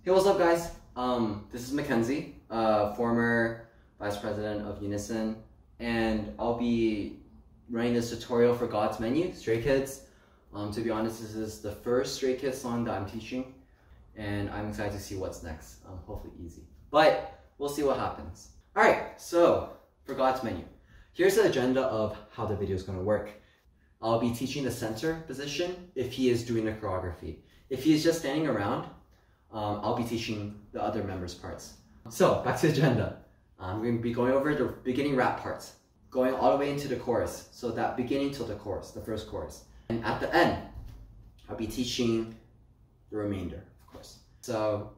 Hey, what's up guys? This is Mackenzie, former Vice President of UNi.SON, and I'll be running this tutorial for God's Menu, Stray Kids. To be honest, this is the first Stray Kids song that I'm teaching, and I'm excited to see what's next. Hopefully easy, but we'll see what happens. Alright, so for God's Menu, here's the agenda of how the video is going to work. I'll be teaching the center position if he is doing the choreography. If he is just standing around, I'll be teaching the other members' parts. So, back to the agenda. I'm going to be going over the beginning rap parts, going all the way into the chorus. So that beginning till the chorus, the first chorus. And at the end, I'll be teaching the remainder, of course. So,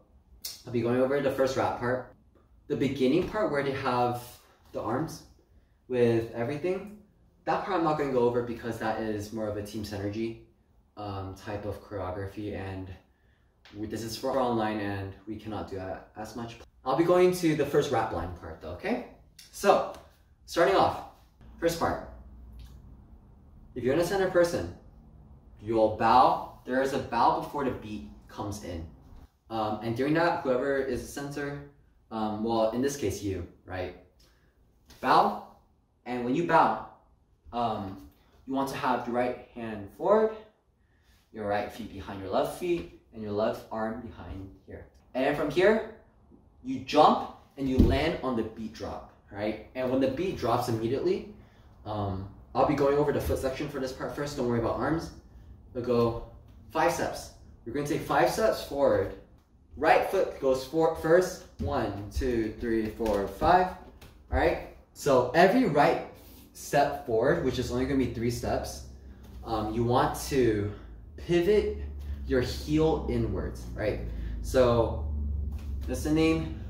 I'll be going over the first rap part. The beginning part where they have the arms with everything, that part I'm not going to go over because that is more of a team synergy type of choreography, and this is for online and we cannot do that as much. I'll be going to the first rap line part though, okay? So, starting off, first part. If you're in a center person, you'll bow. There is a bow before the beat comes in. And during that, whoever is the center, well, in this case, you, right? Bow, and when you bow, you want to have your right hand forward, your right feet behind your left feet, and your left arm behind here. And then from here, you jump and you land on the beat drop, right? And when the beat drops immediately, I'll be going over the foot section for this part first. Don't worry about arms. We'll go 5 steps. You're going to take 5 steps forward. Right foot goes first. 1, 2, 3, 4, 5. All right. So every right step forward, which is only going to be 3 steps, you want to pivot your heel inwards, right? So listening,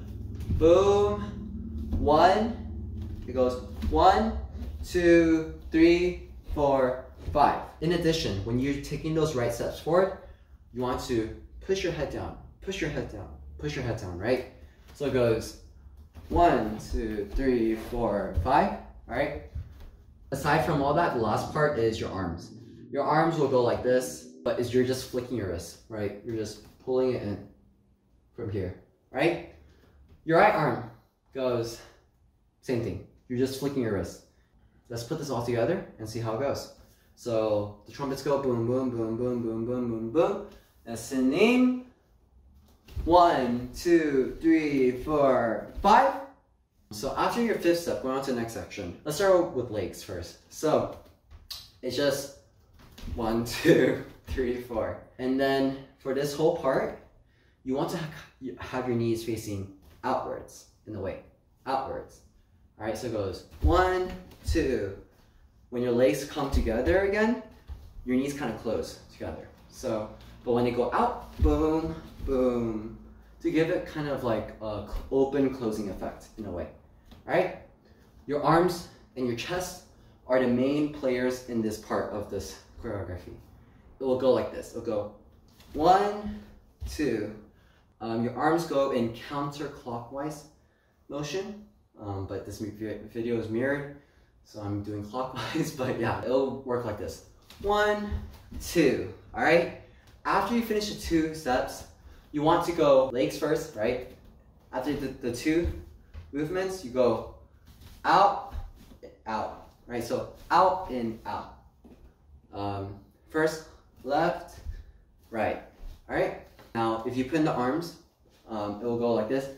boom, 1, it goes 1, 2, 3, 4, 5. In addition, when you're taking those right steps forward, you want to push your head down, push your head down, push your head down, right? So it goes 1, 2, 3, 4, 5, all right? Aside from all that, the last part is your arms. Your arms will go like this, but you're just flicking your wrist, right? You're just pulling it in from here, right? Your right arm goes, same thing. You're just flicking your wrist. Let's put this all together and see how it goes. So the trumpets go boom, boom, boom, boom, boom, boom, boom, boom. Listening. 1, 2, 3, 4, 5. So after your 5th step, going on to the next section. Let's start with legs first. So it's just 1, 2, 3, 4. And then for this whole part, you want to have your knees facing outwards in the way, outwards. All right, so it goes 1, 2. When your legs come together again, your knees kind of close together. So, but when they go out, boom, boom, to give it kind of like a open closing effect in a way. All right, your arms and your chest are the main players in this part of this choreography. It will go like this. It'll go 1, 2. Your arms go in counterclockwise motion, but this video is mirrored, so I'm doing clockwise, but yeah, it'll work like this. 1, 2, all right? After you finish the 2 steps, you want to go legs first, right? After the 2 movements, you go out, out, right? So out, in, out. First, left, right, all right? Now, if you put in the arms, it will go like this.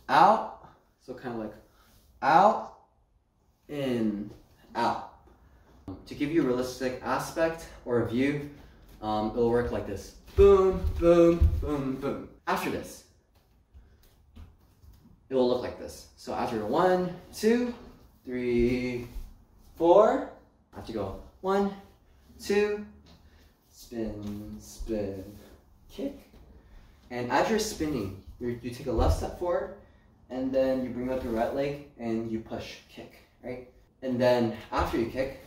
Out, so kind of like out, in, out. To give you a realistic aspect or a view, it will work like this. Boom, boom, boom, boom. After this, it will look like this. So after 1, 2, 3, 4, I have to go 1, 2, spin, spin, kick. And as you're spinning, you take a left step forward, and then you bring up your right leg and you push, kick, right? And then after you kick,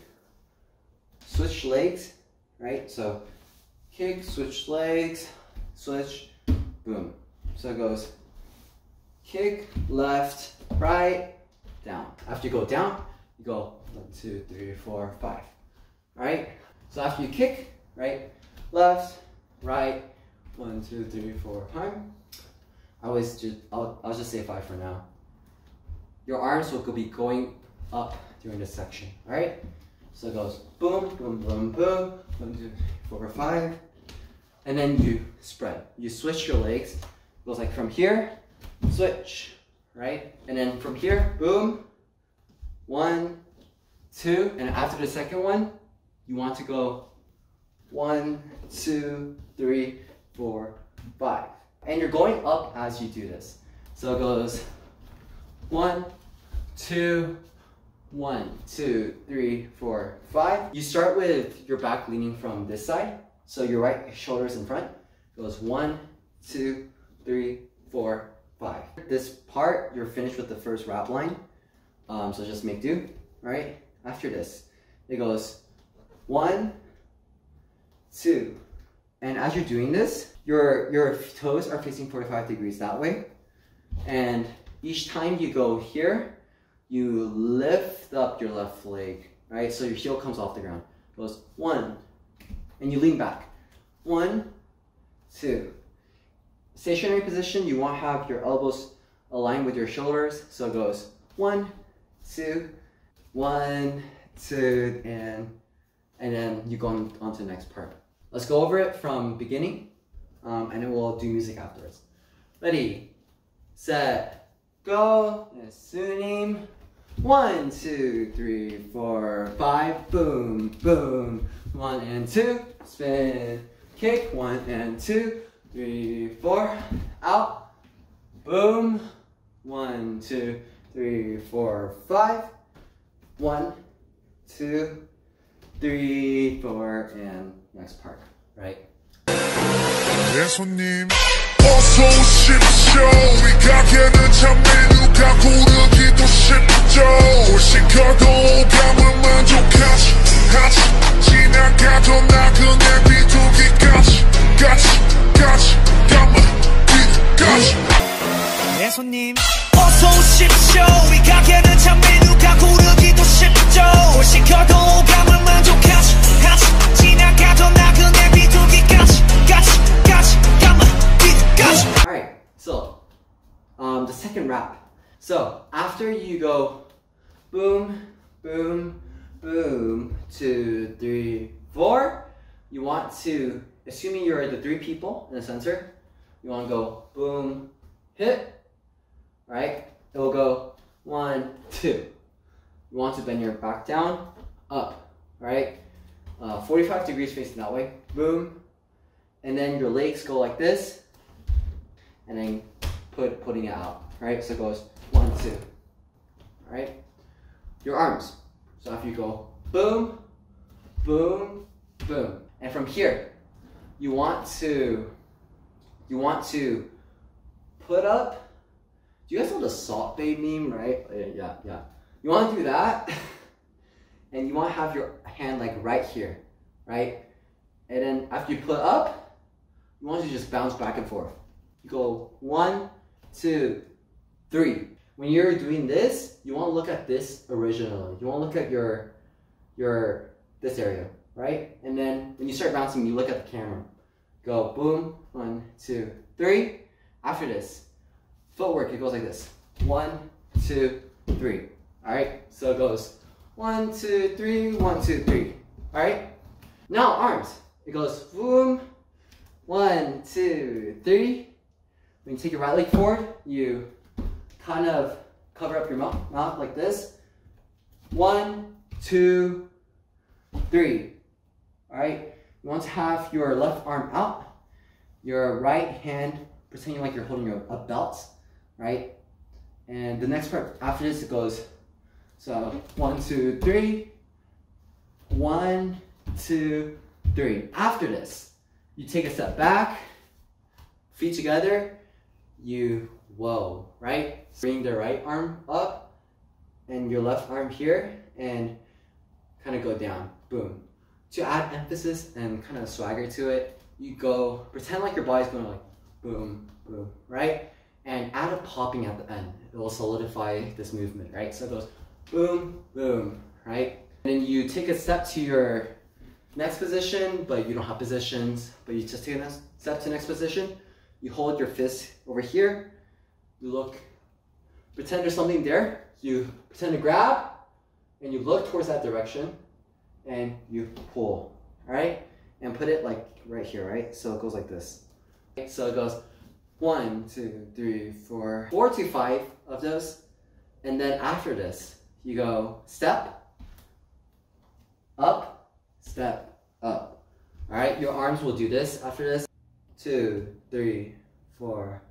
switch legs, right? So kick, switch legs, switch, boom. So it goes kick, left, right, down. After you go down, you go 1, 2, 3, 4, 5. All right? So after you kick, right, left, right, 1, 2, 3, 4, 5. I'll just say 5 for now. Your arms will be going up during this section, all right? So it goes boom, boom, boom, boom, 1, 2, 3, 4, 5, and then you spread. You switch your legs. It goes like from here, switch, right? And then from here, boom, 1, 2, and after the second one, you want to go 1, 2, 3, 4, 5. And you're going up as you do this. So it goes 1, 2, 1, 2, 3, 4, 5. You start with your back leaning from this side. So your right shoulder's in front. It goes 1, 2, 3, 4, 5. This part, you're finished with the first rap line. So just make do, right? After this, it goes 1, 2. And as you're doing this, your toes are facing 45 degrees that way. And each time you go here, you lift up your left leg, right? So your heel comes off the ground. It goes 1, and you lean back. 1, 2. Stationary position, you want to have your elbows aligned with your shoulders. So it goes 1, 2, 1, 2, and then you go on to the next part. Let's go over it from beginning, and then we'll do music afterwards. Ready, set, go. Sunim. 1, 2, 3, 4, 5. Boom, boom. 1 and 2. Spin, kick. 1 and 2, 3, 4. Out. Boom. 1, 2, 3, 4, 5. 1, 2, 3, 4, and next part, right? 내 손님 어서 오십시오 이 가게는 참 메뉴가 고르기도 쉽죠 뭘 시켜도 감을 만족하지 지나가던 나그네 비둘기까지 까지 감을 비둘기까지 내 손님 어서 오십시오 이 가게는 참 메뉴가 고르기도 쉽죠 뭘 시켜도 감을 만족하지 지나가던 나그네 비둘기까지 감을 비둘기까지. Alright, so the second rap. So after you go boom, boom, boom, 2, 3, 4, you want to, assuming you're the 3 people in the center, you want to go boom, hit, right? It will go 1, 2. You want to bend your back down, up, right? 45 degrees facing that way, boom, and then your legs go like this, and then putting it out, right? So it goes 1, 2, right? Your arms. So after you go boom, boom, boom, and from here, you want to put up. Do you guys know the Salt Bae meme, right? Yeah. You want to do that, and you want to have your hand like right here, right? And then after you put up, you want to just bounce back and forth. You go 1, 2, 3. When you're doing this, you want to look at this originally. You want to look at this area, right? And then when you start bouncing, you look at the camera. Go boom, 1, 2, 3. After this, footwork, it goes like this. 1, 2, 3. All right, so it goes 1, 2, 3, 1, 2, 3. All right. Now arms. It goes boom, 1, 2, 3. When you take your right leg forward, you kind of cover up your mouth like this. 1, 2, 3. All right. You want to have your left arm out, your right hand pretending like you're holding a belt, right? And the next part after this, it goes, so 1, 2, 3, 1, 2, 3. After this, you take a step back, feet together, you whoa, right? Bring the right arm up and your left arm here and kind of go down, boom. To add emphasis and kind of swagger to it, you go, pretend like your body's going like boom, boom, right? And add a popping at the end. It will solidify this movement, right? So it goes boom, boom, right? And then you take a step to your next position, but you don't have positions, but you just take a step to the next position. You hold your fist over here, you look, pretend there's something there. You pretend to grab, and you look towards that direction, and you pull, all right? And put it like right here, right? So it goes like this. So it goes 1, 2, 3, 4, 4 to 5 of those. And then after this, you go step, up, step, up. All right, your arms will do this after this. 2, 3, 4,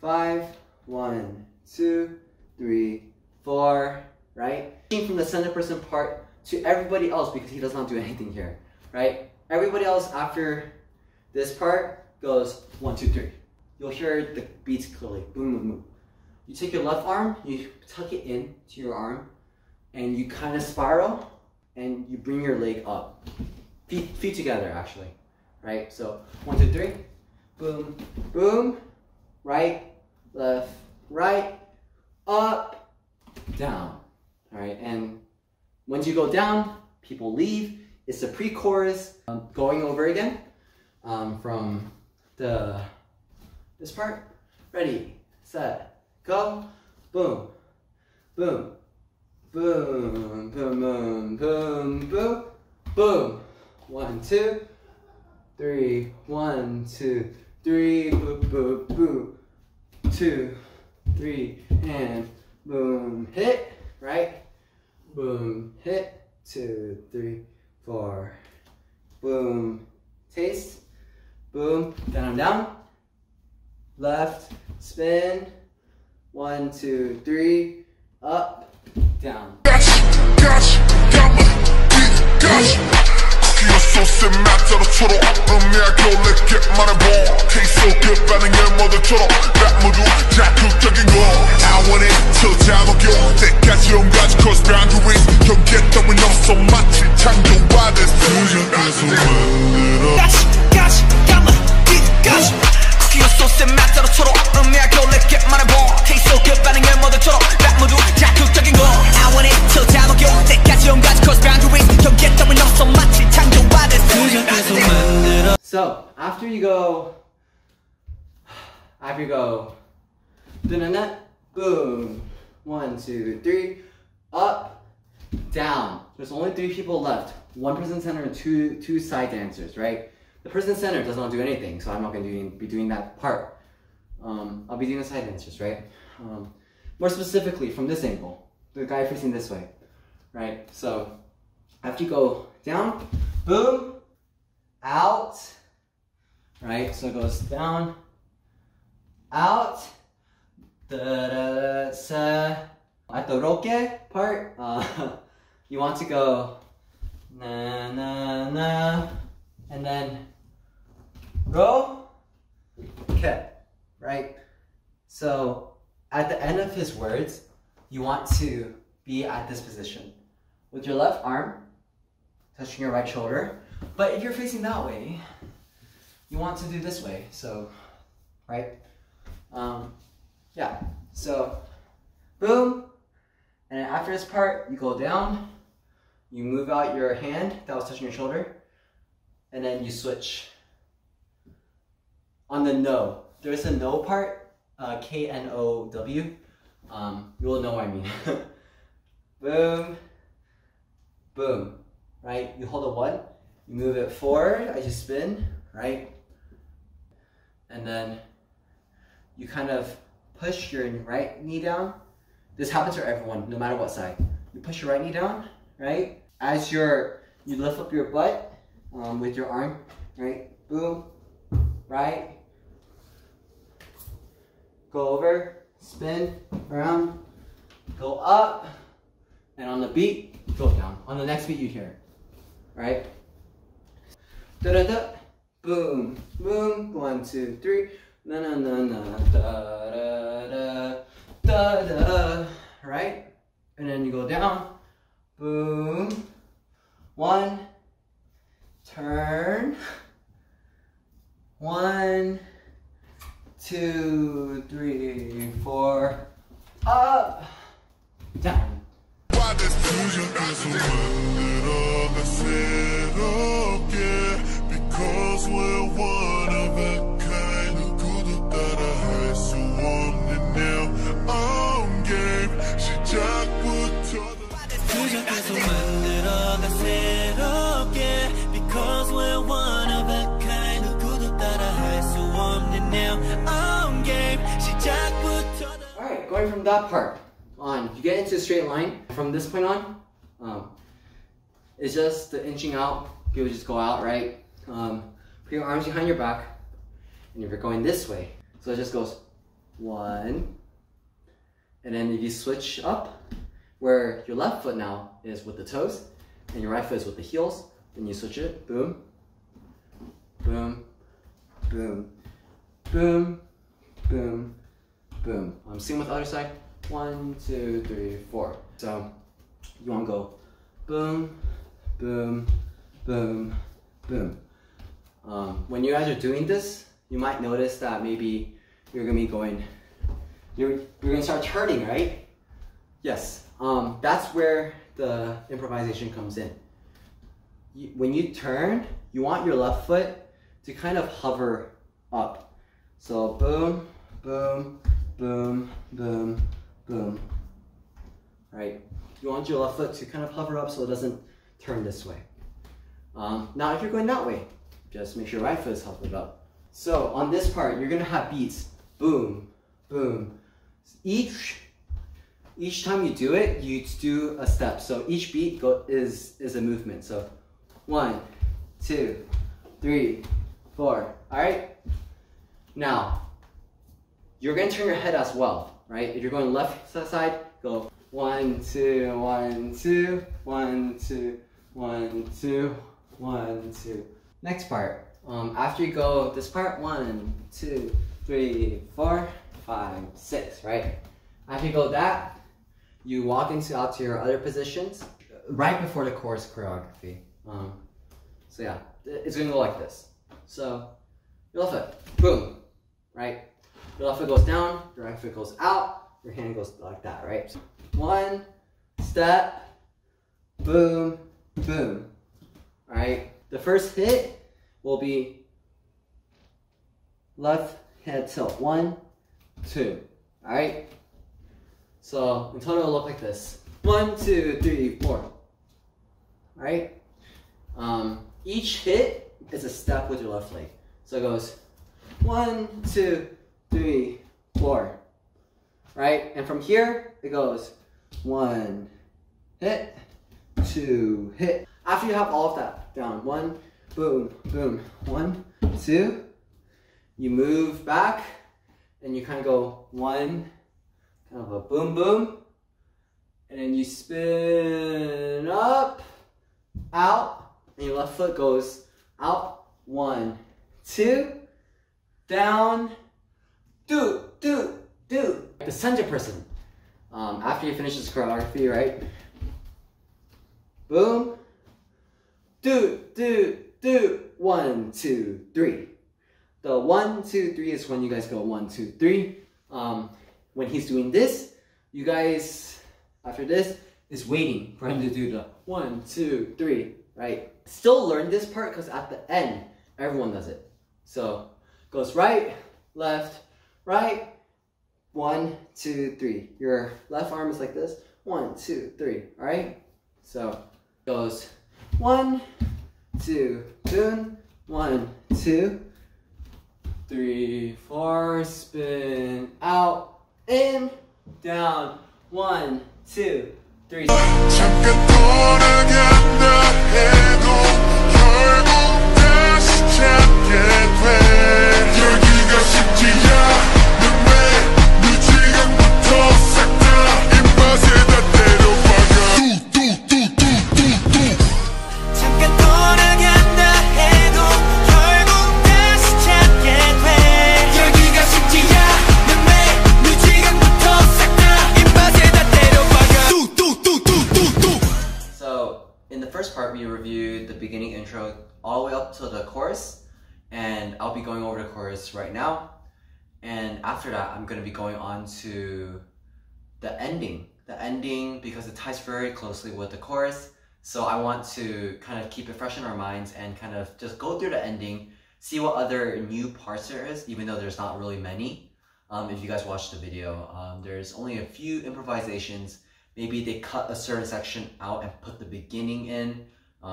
5. 1, 2, 3, 4, right? From the center person part to everybody else because he does not do anything here, right? Everybody else after this part goes 1, 2, 3. You'll hear the beats clearly, boom, boom, boom. You take your left arm, you tuck it into your arm, and you kind of spiral, and you bring your leg up. Feet together, actually, right? So 1, 2, 3, boom, boom, right, left, right, up, down, all right? And once you go down, people leave. It's the pre-chorus, going over again from this part. Ready, set, go, boom, boom, boom, boom, boom, boom, boom, boom. 1, 2, 3, 1, 2, 3, boom, boom, boom. 2, 3, and boom, hit, right? Boom, hit, 2, 3, 4, boom, taste, boom, down, down, left, spin, 1, 2, 3, up, down. 소스 맛대로 초록 음미하게 올레게 말해봐 K-속의 반응에 모두처럼 랩 모두 자극적인 거 I want it till 잠 오겨 때까지 온가지 cross boundaries 경계 따윈 없어 마치 창조하듯 수정해서 만들어 가시 감아 가시 쿠키와 소스의 맛대로 초록 음미하게 올레게 말해봐 K-속의 반응에 모두처럼 랩 모두 자극적인 거 I want it till 잠 오겨 때까지 온가지 cross boundaries 경계 따윈 없어 마치 창조하듯. So after you go, boom, 1, 2, 3, up, down. There's only 3 people left. 1 person center and two side dancers, right? The person center does not do anything, so I'm not going to be doing that part. I'll be doing the side dancers, right? More specifically, from this angle, the guy facing this way, right? So after you go down, boom, out, right? So it goes down, out, da sa. At the roke part, you want to go na na na, and then ro ke, right? So at the end of his words, you want to be at this position with your left arm touching your right shoulder. But if you're facing that way, you want to do this way. So, right? Yeah. So, boom. And then after this part, you go down. You move out your hand that was touching your shoulder. And then you switch. On the no. There's a no part. K-N-O-W. You will know what I mean. Boom. Boom. Right? You hold a 1. You move it forward as you spin, right? And then you kind of push your right knee down. This happens for everyone, no matter what side. You push your right knee down, right? As you lift up your butt with your arm, right? Boom, right? Go over, spin, around, go up, and on the beat, go down. On the next beat you hear, right? Da da da, boom, boom, 1, 2, 3, na na na na, da da da, da da, right? And then you go down, boom, 1, turn, 1, 2, 3, 4, up, down. Because we're one of a kind, 누구도 따라할 수 없는 Alright, going from that part on, you get into a straight line. From this point on, it's just the inching out. People just go out, right? Put your arms behind your back, and if you're going this way, so it just goes 1, and then if you switch up, where your left foot now is with the toes, and your right foot is with the heels, then you switch it, boom, boom, boom, boom, boom, boom. Same with the other side, 1, 2, 3, 4. So you want to go boom, boom, boom, boom. When you guys are doing this, you might notice that maybe you're gonna be going, you're gonna start turning, right? Yes. That's where the improvisation comes in. When you turn, you want your left foot to kind of hover up. So boom, boom, boom, boom, boom. Right? You want your left foot to kind of hover up so it doesn't turn this way. Now if you're going that way, just make sure your right foot is hovered up. So on this part, you're gonna have beats. Boom, boom. Each time you do it, you do a step. So each beat is a movement. So 1, 2, 3, 4. All right? Now, you're going to turn your head as well, right? If you're going left side, go 1, 2, 1, 2, 1, 2, 1, 2, 1, 2. Next part. After you go this part, 1, 2, 3, 4, 5, 6, right? After you go that, you walk out to your other positions right before the chorus choreography. So yeah, it's gonna go like this. So your left foot, boom, right? Your left foot goes down, your right foot goes out, your hand goes like that, right? So 1 step, boom, boom. All right. The first hit will be left head tilt. 1, 2. All right. So in total, it'll look like this. 1, 2, 3, 4. All right. Each hit is a step with your left leg. So it goes 1, 2, 3, 4. Right. And from here, it goes 1 hit, 2 hit. After you have all of that down, 1, boom, boom, 1, 2. You move back, and you kind of go 1. Kind of a boom boom, and then you spin up, out, and your left foot goes out, 1, 2, down, do. The center person. After you finish this choreography, right? Boom, do. 1, 2, 3. The 1, 2, 3 is when you guys go 1, 2, 3. When he's doing this, you guys, after this, is waiting for him to do the 1, 2, 3, right? Still learn this part because at the end, everyone does it. So, goes right, left, right, 1, 2, 3. Your left arm is like this, 1, 2, 3, all right? So, goes 1, 2, boom, 1, 2, 3, 4, spin out, in, down, 1, 2, 3. 잠깐 떠나간다 해도 결국 다시 찾게 돼. 여기가 쉽지 않은 왜 지금부터 싹 다 입맛에다 때려박아. 잠깐 떠나간다 해도 결국 다시 찾게 돼. 여기가 쉽지 않은 왜 지금부터 싹 다 입맛에다 때려박아. So, in the first part, we reviewed the beginning intro all the way up to the chorus, and I'll be going over the chorus right now. And after that, I'm going to be going on to the ending. The ending, because it ties very closely with the chorus. So I want to kind of keep it fresh in our minds and kind of just go through the ending, see what other new parts there is, even though there's not really many. If you guys watched the video, there's only a few improvisations. Maybe they cut a certain section out and put the beginning in.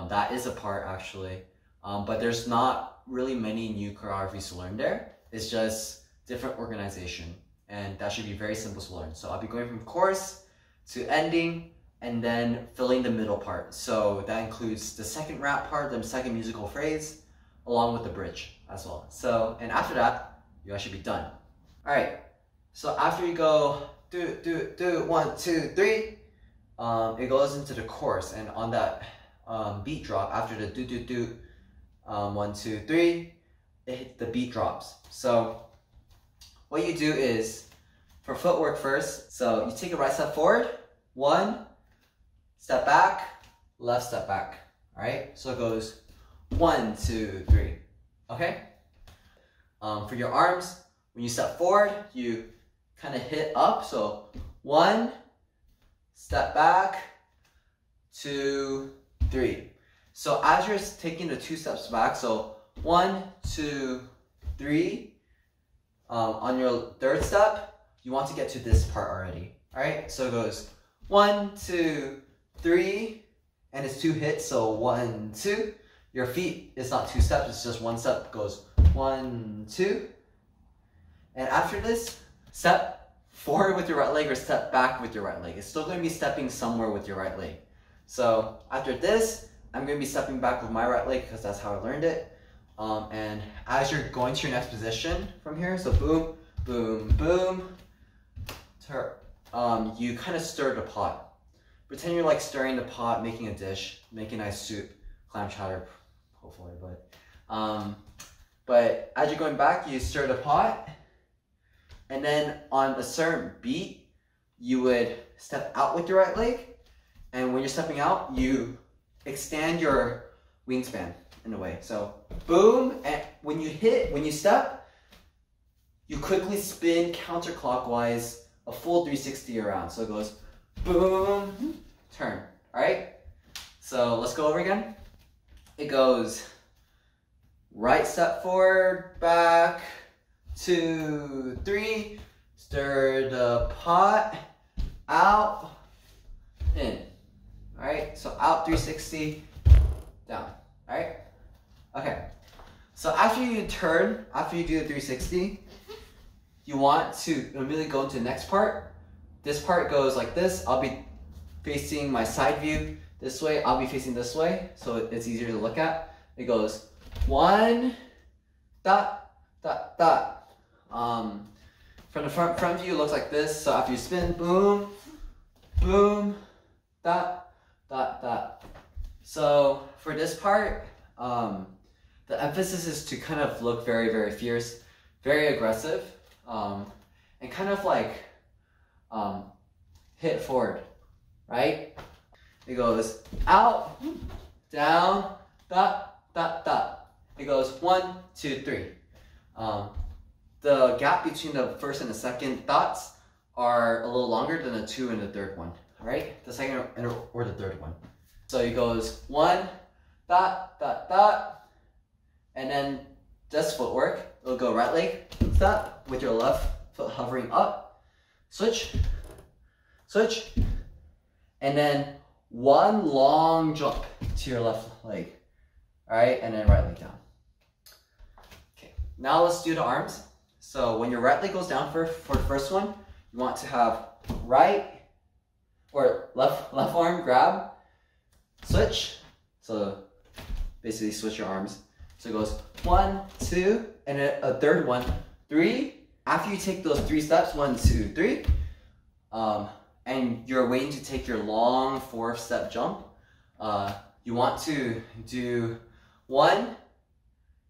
That is a part actually. But there's not really many new choreographies to learn there. It's just different organization. and that should be very simple to learn. So I'll be going from chorus to ending, and then filling the middle part. So that includes the second rap part, the second musical phrase, along with the bridge as well. So, and after that, you guys should be done. All right, so after you go, do, 1, 2, 3, it goes into the chorus, and on that beat drop, after the do, 1, 2, 3, the beat drops. So what you do is, for footwork first, so you take a right step forward, 1, step back, left step back. All right, so it goes 1, 2, 3. Okay. For your arms, when you step forward, you kind of hit up. So 1, step back, 2, 3. So as you're taking the 2 steps back, so 1, 2, 3. On your third step, you want to get to this part already. All right, so it goes 1, 2, 3, and it's 2 hits, so 1, 2. Your feet is not 2 steps, it's just 1 step. It goes 1, 2. And after this, step forward with your right leg or step back with your right leg. It's still going to be stepping somewhere with your right leg. So after this, I'm going to be stepping back with my right leg because that's how I learned it. And as you're going to your next position from here, so boom, boom, boom, you kind of stir the pot. Pretend you're like stirring the pot, making a dish, making nice soup, clam chowder, hopefully, but as you're going back, you stir the pot, and then on a certain beat, you would step out with your right leg, and when you're stepping out, you extend your wingspan in a way. So boom, and when you step, you quickly spin counterclockwise a full 360 around. So it goes boom, turn. All right, so let's go over again. It goes right step forward, back, 2, 3, stir the pot, out, in. All right, so out 360, down. All right, okay. So after you turn, after you do the 360, you want to immediately go into the next part. This part goes like this. I'll be facing my side view this way. I'll be facing this way, so it's easier to look at. It goes 1, dot, dot, dot. From the front view, it looks like this. So after you spin, boom, boom, dot, dot, dot. So for this part, the emphasis is to kind of look very, very fierce, very aggressive, and kind of like hit forward, right? It goes out, down, dot, dot, dot. It goes 1, 2, 3. The gap between the first and the second dots are a little longer than the 2 and the third one, all right? The second or the third one. So it goes 1, dot, dot, dot, and then just footwork. It'll go right leg, step, with your left foot hovering up, switch, switch, and then 1 long jump to your left leg, all right? And then right leg down. Okay, now let's do the arms. So when your right leg goes down for the first one, you want to have right or left arm grab, switch. So basically switch your arms. So it goes 1, 2, and then a third one, 3. After you take those 3 steps, 1, 2, 3, and you're waiting to take your long 4th step jump, you want to do 1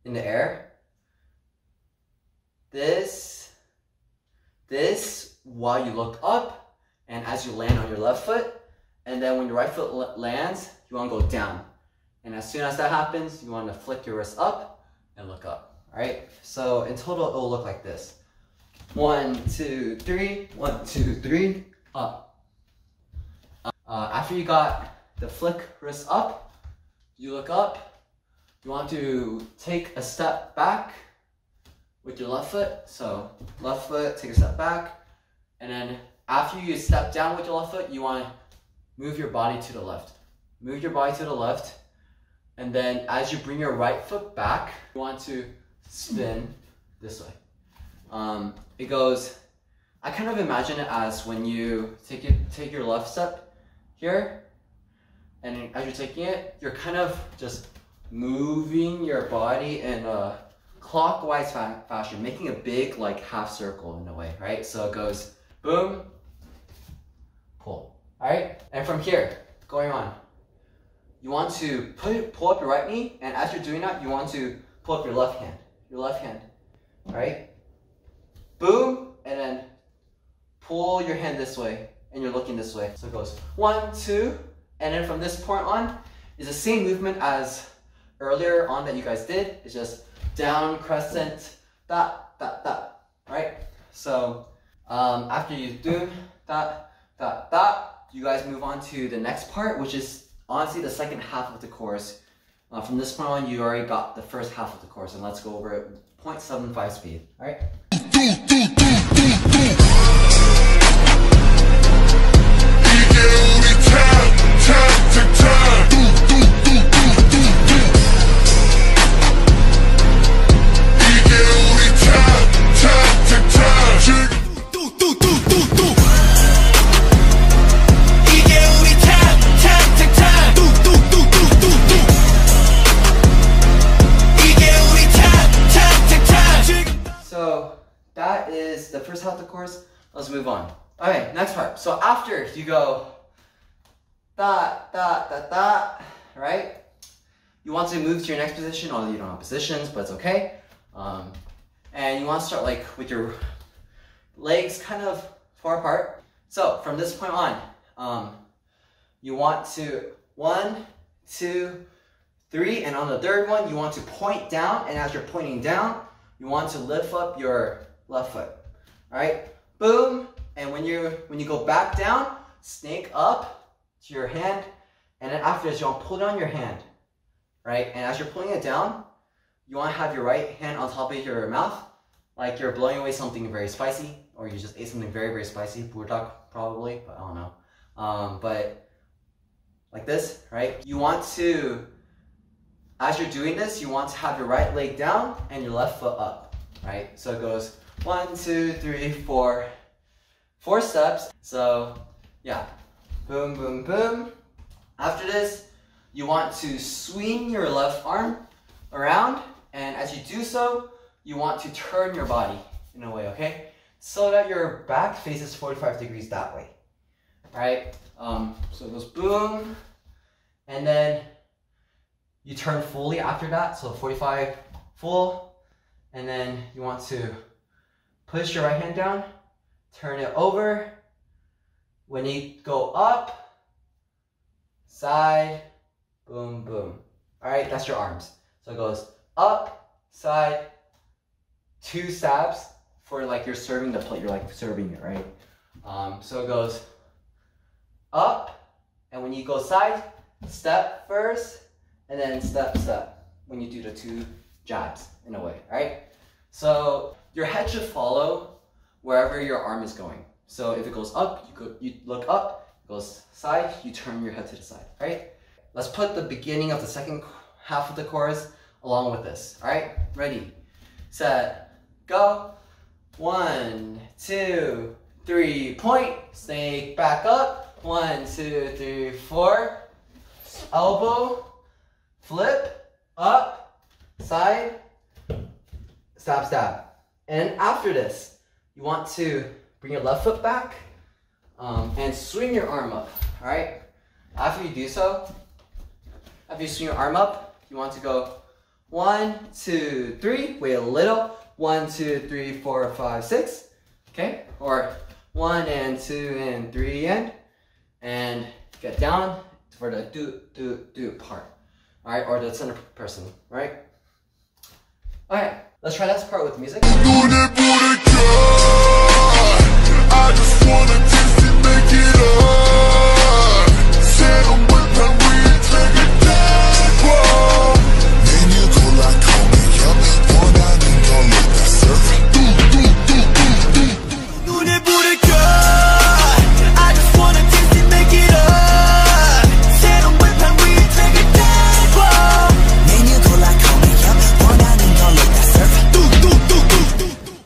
in the air, this while you look up, and as you land on your left foot, and then when your right foot lands, you want to go down. And as soon as that happens, you want to flick your wrist up and look up. All right. So in total, it will look like this: 1, 2, 3, 1, 2, 3, up. After you got the flick wrist up, you look up. You want to take a step back with your left foot. So left foot, take a step back, and then after you step down with your left foot, you want to move your body to the left. Move your body to the left. And then as you bring your right foot back, you want to spin this way. It goes I kind of imagine it as when you take your left step here, and as you're taking it, you're kind of just moving your body in a clockwise fashion, making a big like half circle in a way, right? So it goes boom, pull, all right? And from here, going on, you want to pull up your right knee, and as you're doing that, you want to pull up your left hand, all right? Boom, and then pull your hand this way, and you're looking this way. So it goes 1, 2, and then from this point on, is the same movement as earlier on that you guys did. It's just down, crescent, that, right? So after you do that, you guys move on to the next part, which is honestly the second half of the chorus. From this point on, you already got the first half of the chorus, and let's go over it 0.75 speed, all right? So that is the first half of the chorus. Let's move on. Okay, next part. So after you go that, right? You want to move to your next position, although you don't have positions, but it's okay. And you want to start like with your legs kind of far apart. So from this point on, you want to 1, 2, 3, and on the third one, you want to point down, and as you're pointing down, you want to lift up your left foot. All right, boom, and when you go back down, snake up to your hand, and then after this, you want to pull down your hand, right? And as you're pulling it down, you want to have your right hand on top of your mouth, like you're blowing away something very spicy, or you just ate something very, very spicy, burdak probably, but I don't know. But like this, right? You want to, as you're doing this, you want to have your right leg down and your left foot up, right? So it goes 1, 2, 3, 4 steps. So yeah, boom, boom, boom. After this, you want to swing your left arm around, and as you do so, you want to turn your body in a way, okay? So that your back faces 45 degrees that way, right? So it goes boom, and then you turn fully after that, so 45 full, and then you want to push your right hand down, turn it over. When you go up, side, boom, boom. All right, that's your arms. So it goes up, side, 2 stabs for like you're serving the plate, you're like serving it, right? So it goes up, and when you go side, step first, and then step, step, when you do the 2 jabs in a way, right? So your head should follow wherever your arm is going. So if it goes up, you look up, it goes side, you turn your head to the side, right? Let's put the beginning of the second half of the chorus along with this, all right? Ready, set, go. 1, 2, 3, point, snake back up. 1, 2, 3, 4, elbow, flip, up, side, stab, stab. And after this, you want to bring your left foot back and swing your arm up, all right? After you do so, after you swing your arm up, you want to go 1, 2, 3, wait a little, 1, 2, 3, 4, 5, 6, okay? Or 1 and 2 and 3 and get down for the do part, all right? Or the center person, right? All right, let's try that part with music. I just wanna taste it, make it up. Set 'em with my weed, take it down. Menu cola, call me up. 원하는 걸 내가 serve. 눈에 불을 켜. I just wanna taste it, make it up. Set 'em with my weed, take it down. Menu cola, call me up. 원하는 걸 내가 serve.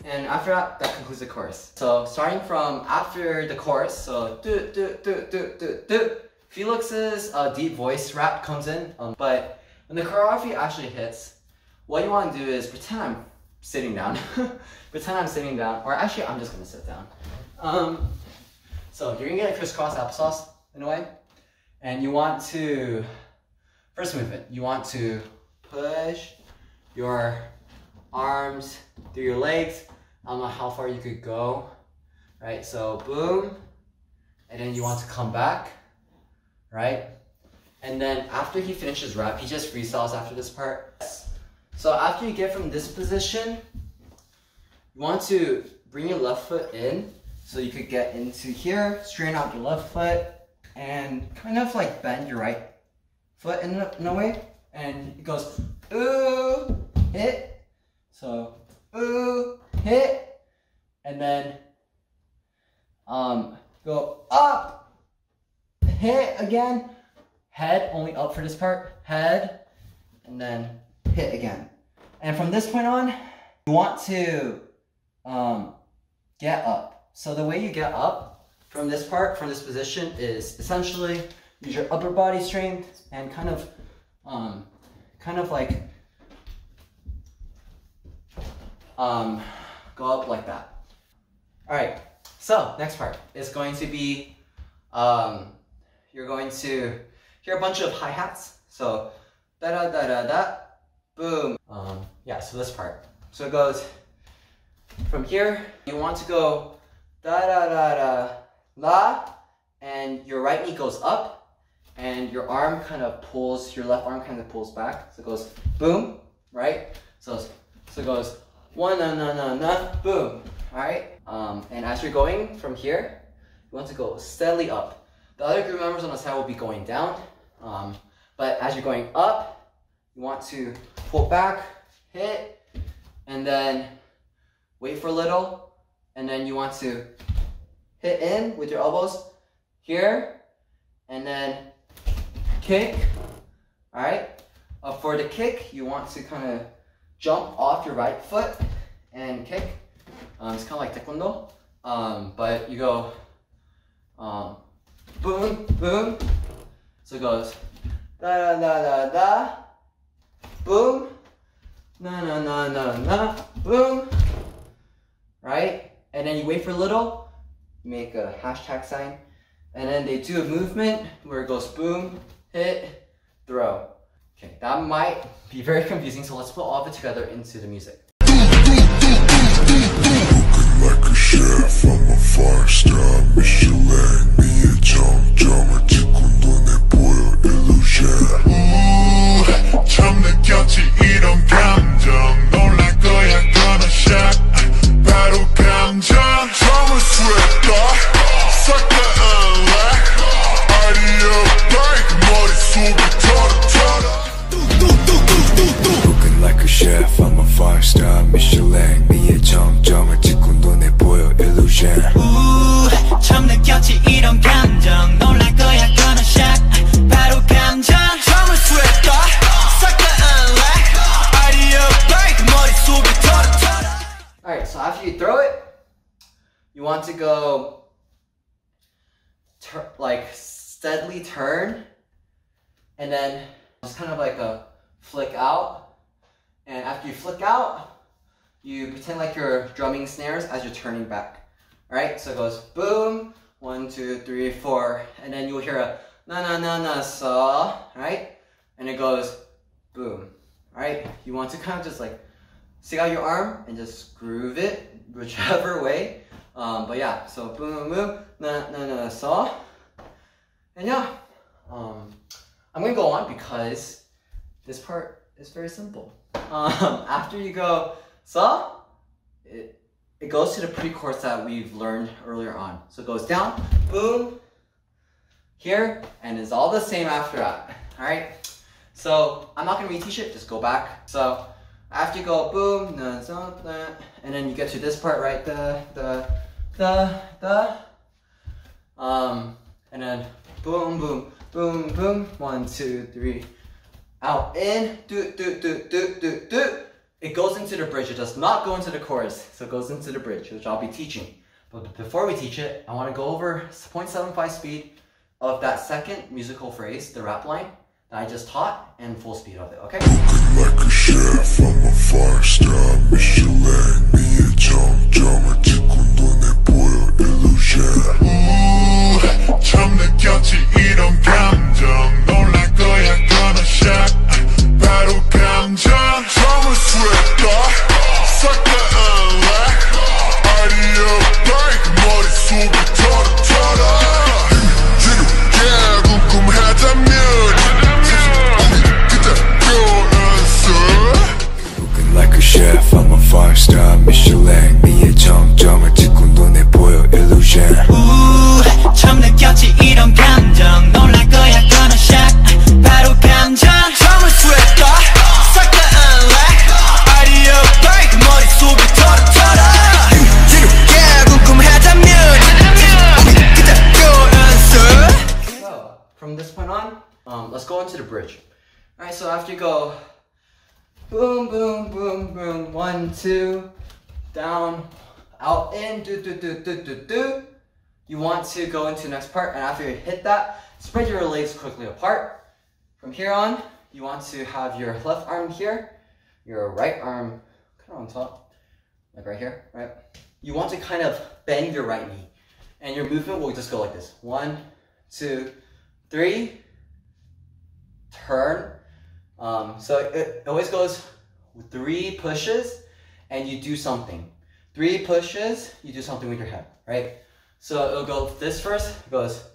And after after that concludes the chorus. So starting from after the chorus, so do do do do do do, Felix's deep voice rap comes in. But when the choreography actually hits, what you want to do is pretend I'm sitting down. Pretend I'm sitting down, or actually I'm just gonna sit down. So you're gonna get a crisscross applesauce in a way, and you want to, first movement, you want to push your arms through your legs. I don't know how far you could go, right? So boom, and then you want to come back, right? And then after he finishes rap, he just freestyles after this part. So after you get from this position, you want to bring your left foot in so you could get into here, straighten out your left foot, and kind of like bend your right foot in a way. And it goes, ooh, hit. So, ooh, hit. And then go up, hit again. Head only up for this part, head, and then hit again. And from this point on, you want to get up. So the way you get up from this part, from this position, is essentially use your upper body strength and kind of like go up like that. All right. So next part is going to be you're going to hear a bunch of hi-hats. So da da da da da, boom. Yeah. So this part. So it goes from here. You want to go da da da da la, and your right knee goes up, and your arm kind of pulls. Your left arm kind of pulls back. So it goes boom, right? So it goes one na na na na, boom. All right. And as you're going from here, you want to go steadily up. The other group members on the side will be going down, but as you're going up, you want to pull back, hit, and then wait for a little, and then you want to hit in with your elbows here, and then kick. All right. For the kick, you want to kind of jump off your right foot and kick. It's kind of like taekwondo, but you go boom, boom. So it goes da da da da da, boom, na na na na na, boom. Right? And then you wait for a little, you make a hashtag sign, and then they do a movement where it goes boom, hit, throw. Okay, that might be very confusing, so let's put all of it together into the music. Like a chef, I'm a 5-star Michelin. 미의 정점을 찍고 눈에 보여 illusion. 처음 느꼈지 이런 감정. 놀랄 거야 gonna shock. 바로 감정. 처음을 swept off. Sucker unlock. Audio break. 머릿속에 털어. Cooking like a chef, I'm a 5-star Michelin. 미의 정점을 찍고 눈에 보여 illusion. 처음 느꼈지 이런 감정. 놀랄 거야 gonna shock. 바로 감정. 처음을 swept off. Sucker unlock. Audio break. 머릿속에 털어. Alright, so after you throw it, you want to go like steadily turn, and then just kind of like a flick out. And after you flick out, you pretend like you're drumming snares as you're turning back. Alright, so it goes boom, 1, 2, 3, 4, and then you'll hear a na na na na saw, right? And it goes boom. Alright, you want to kind of just like stick out your arm and just groove it whichever way. But yeah, so boom boom, na na na saw. And yeah, I'm gonna go on because this part is very simple. After you go saw, it goes to the pre-chorus that we've learned earlier on. So it goes down, boom, here, and it's all the same after that. All right. So I'm not gonna reteach it. Just go back. So after you go boom, and then you get to this part, right? And then boom, boom, boom, boom. 1, 2, 3. Out, in, do. It goes into into the bridge. It does not go into the chorus. So it goes into the bridge, which I'll be teaching. But before we teach it, I want to go over 0.75 speed of that second musical phrase, the rap line that I just taught, and full speed of it, okay? Cooking like a chef, I'm a five-star Michelin. 미의 정점을 찍고 눈에 보여 illusion. 처음 느꼈지 이런 감정. 놀랄 거야 gonna shock. 바로 감정. 처음을 스웨터. Sucker unlock. Idea break. 머릿속에 털어. 지루해 궁금하다면. Cooking like a chef, I'm a five-star Michelin. 미의 정점을 찍고 눈에 보여 illusion. 처음 느꼈지 이런 감정. 놀랄 거야 gonna shock. 바로 감정. 처음을 스웨터. Sucker unlock. Idea break. 머릿속에 털어. 지루해 궁금하다면. 그대로 answer. So, from this point on, let's go into the bridge. Alright, so after you go boom, boom, boom, boom, 1, 2, down, out, in, do, do, do, do, do, do. You want to go into the next part, and after you hit that, spread your legs quickly apart. From here on, you want to have your left arm here, your right arm kind of on top, like right here, right? You want to kind of bend your right knee, and your movement will just go like this. 1, 2, 3, turn. So it always goes with 3 pushes and you do something. 3 pushes, you do something with your head, right? So it'll go this first. It goes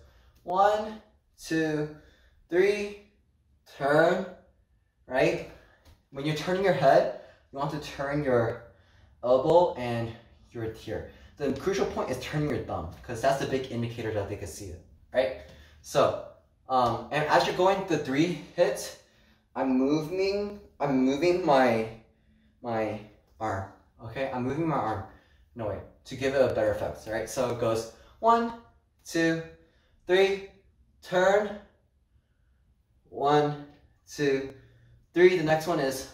1, 2, 3, turn, right? When you're turning your head, you want to turn your elbow and your tear. The crucial point is turning your thumb, because that's the big indicator that they can see it, right? So, and as you're going the 3 hits, I'm moving my arm, okay? I'm moving my arm in a way to give it a better effect, right? So it goes 1, 2, 3, turn, 1, 2, 3. The next one is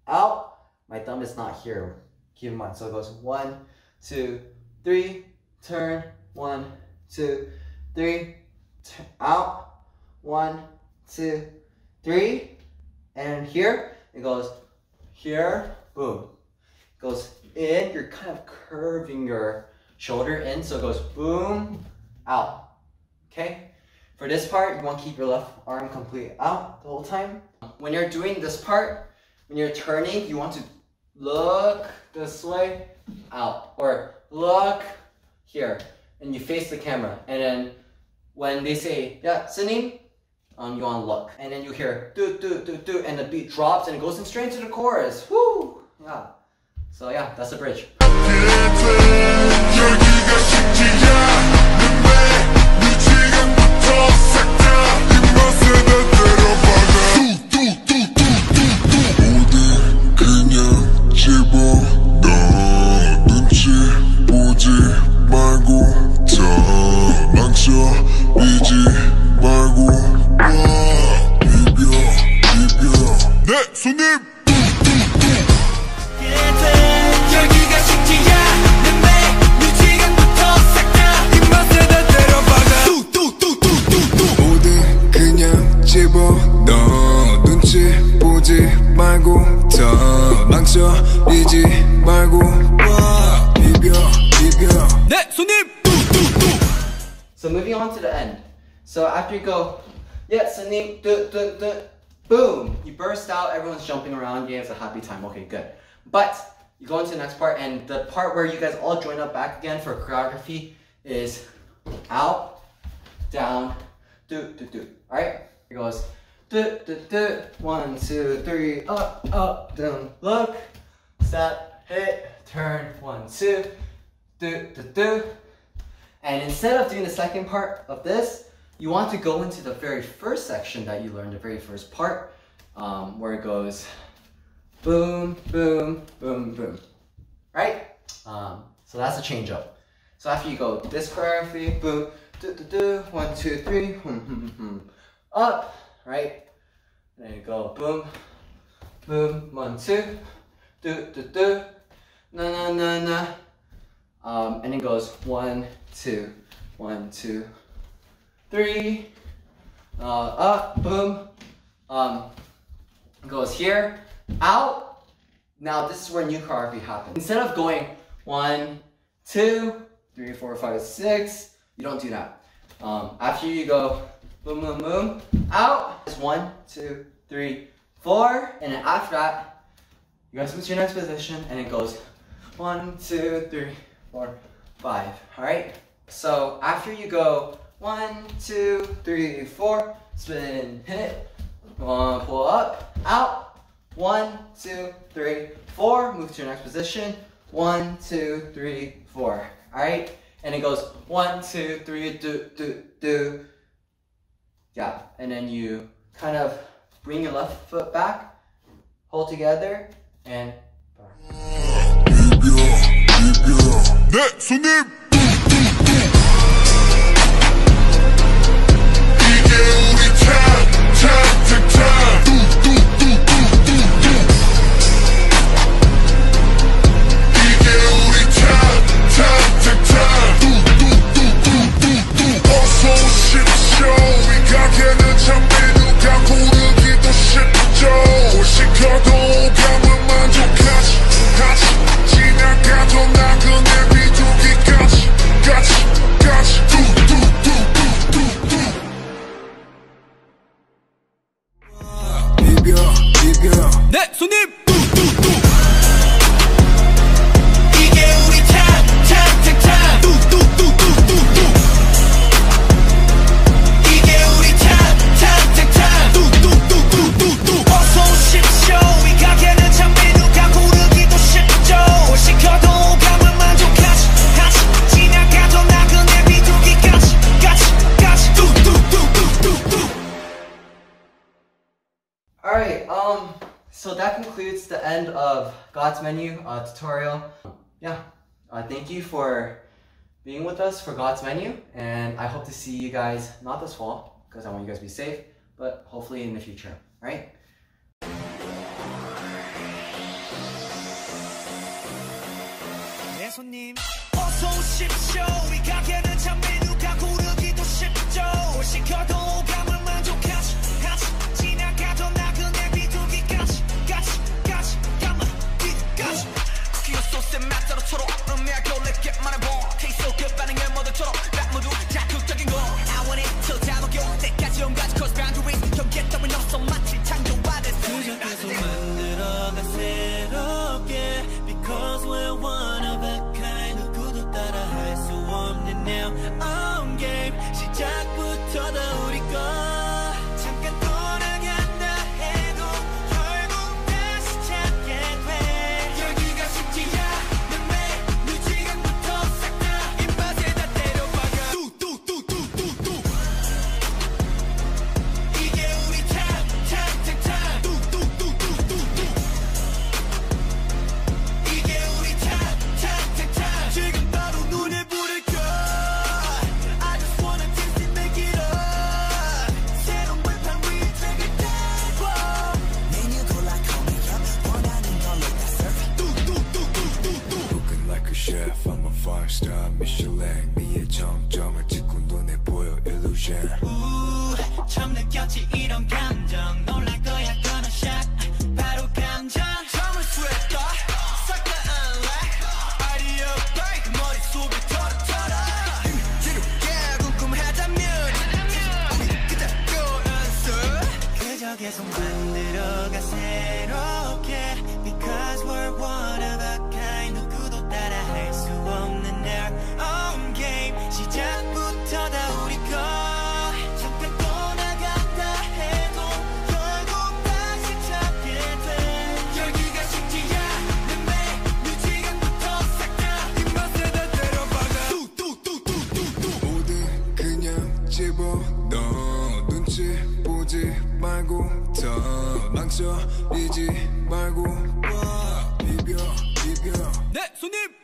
out. My thumb is not here, keep in mind. So it goes 1, 2, 3, turn, 1, 2, 3, out, 1, 2, 3. And here, it goes here, boom. It goes in, you're kind of curving your shoulder in, so it goes boom, out, okay? For this part, you want to keep your left arm completely out the whole time. When you're doing this part, when you're turning, you want to look this way, out, or look here, and you face the camera. And then when they say, yeah, singing, you want to look, and then you hear do do do do, and the beat drops and it goes in straight into the chorus. Woo! Yeah. So yeah, that's the bridge. So moving on to the end. So after you go, yeah, Sanim, boom, you burst out, everyone's jumping around, yeah, it's a happy time, okay, good. But you go into the next part, and the part where you guys all join up back again for choreography is out, down, do. Alright? It goes 1, 2, 3, up, down, look, step, hit, turn, 1, 2, do. And instead of doing the second part of this, you want to go into the very first section that you learned, the very first part, where it goes boom, boom, boom, boom, right? So that's a change up. So after you go this choreography, boom, 1, 2, 3, up, right? Then you go boom, boom, 1, 2, do do do, na na na na. And it goes 1, 2, 1, 2, 3. Up, boom. It goes here, out. Now this is where new choreography happens. Instead of going 1, 2, 3, 4, 5, 6, you don't do that. After you go boom, boom, boom, out. It's 1, 2, 3, 4, and then after that, you guys move to your next position, and it goes 1, 2, 3, 4, 5. All right. So after you go 1, 2, 3, 4, spin, hit it. Pull up, out. 1, 2, 3, 4. Move to your next position. 1, 2, 3, 4. All right. And it goes 1, 2, 3, do, do, do. Yeah. And then you kind of bring your left foot back, hold together, and 네, 손님! 이게 우리 time. 이게 우리 time. 어서 오십시오. 이 가게는 참 메뉴가 고르기도 쉽죠. 시켜도 감은 만족하지. 같이 지나가도 나그네 비둘기까지 같이 비벼 네 손님 이게 우리 time 이게 우리 time 어서 오십시오. 이 가게는 참 메뉴가 고르기도 쉽죠. 시켜도 감은 만족하지. 같이 지나가도 나그네 비둘기까지 같이 Alright, so that concludes the end of God's Menu tutorial. Yeah, thank you for being with us for God's Menu, and I hope to see you guys, not this fall, because I want you guys to be safe, but hopefully in the future, alright? 내 손님 어서 오십시오. 이 가게는 참 메뉴가 고르기도 쉽죠. 시켜도 감을 만족하지. 같이 지나가도 나그네 비둘기까지 같이 감아 뒤까지 쿠키와 소스의 맛 따로 서로 음미하고 let's get money ball Taste so good 반응을 모두처럼 락 모두 자극적인 거 I want it till 다 녹여 때까지 온가지 cross boundaries 경계 따윈 없어 마치 창조받은 그저 계속 만들어가 새롭게 Because we're one of a kind 누구도 따라 할 수 없는 now on game 시작부터 다 우리 거 잠깐 돌아간다 해도 결국 다시 찾게 돼 여기가 숙지야 내 매일 지금부터 싹 다 입맛에 다 때려박아 뚜뚜뚜뚜뚜뚜 이게 우리 time 뚜뚜뚜뚜뚜뚜 이게 우리 time 지금 바로 눈에 불을 켜 I just wanna taste it make it up 새로운 웹판 위에 take it down 메뉴 골라 call me up 원하는 걸로 다 serve 뚜뚜뚜뚜뚜뚜 Looking like a chef, I'm a 5-star Michelin 미의 정점을 찍고 눈에 보여 illusion 처음 느꼈지 이런 감정 놀랄 거야 gonna shot 바로 감정 처음을 sweat 싹 다 unlock 아이디어 break 머릿속을 털어 지루게 궁금하다면 우리 그대로 answer 그저 계속 만들어가 새롭게 Because we're one of a kind 누구도 따라 할 수 없는 our own game 시작부터 다 우리 거 잠깐 떠나간다 해도 결국 다시 찾게 돼 여기가 숙지야 내 매일 지금부터 싹 다 입맛에 다 때려박아 뚜뚜뚜뚜뚜뚜 모든 그냥 집어넣어 눈치 보지 말고 더 망설이지 말고 비벼 네 손님